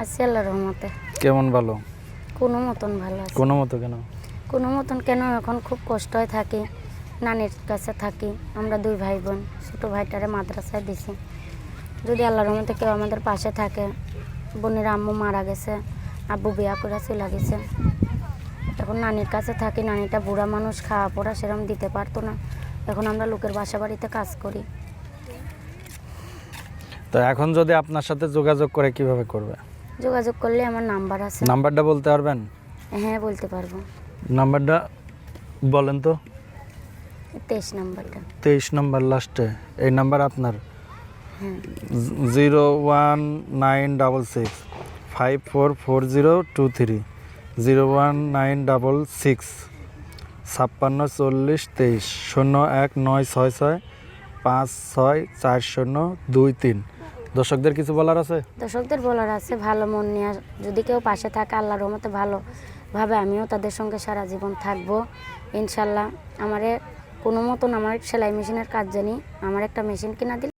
আছি আল্লাহর রহমতে। কেমন ভালো? কোনো মতন ভালো আছে। কোনো মতো কেন? কোনো মতন কেন, এখন খুব কষ্টই থাকি, নানির কাছে থাকি। আমরা 2 ভাই বোন, ছোটো ভাইটারে মাদ্রাসায় দিছি। যদি আল্লাহর রহমতে কেউ আমাদের পাশে থাকে। বোনের আম্মু মারা গেছে, আব্বু বিয়া করে চলে গেছে। এখন নানির কাছে থাকি। নানিটা বুড়া মানুষ, খাওয়া পড়া সেরকম দিতে পারতো না। এখন আমরা লোকের বাসা বাড়িতে কাজ করি। তো এখন যদি আপনার সাথে যোগাযোগ করে কিভাবে করবে? যোগাযোগ করলে আমার নাম্বার আছে। নাম্বারটা বলতে পারবেন? হ্যাঁ, বলতে পারবো। নাম্বারটা বলেন তো। 23 নাম্বারটা। 23 নম্বর লাস্টে এই নাম্বার আপনার? হ্যাঁ। 01966 544023 01966 564023 01966 564023। দর্শকদের কিছু বলার আছে? দর্শকদের বলার আছে, ভালো মন নিয়ে যদি কেউ পাশে থাকে আল্লাহর রহমতে ভালোভাবে আমিও তাদের সঙ্গে সারা জীবন থাকবো ইনশাল্লাহ। আমারে কোনো মতন আমার সেলাই মেশিনের কাজ জানি, আমার একটা মেশিন কিনা দিলে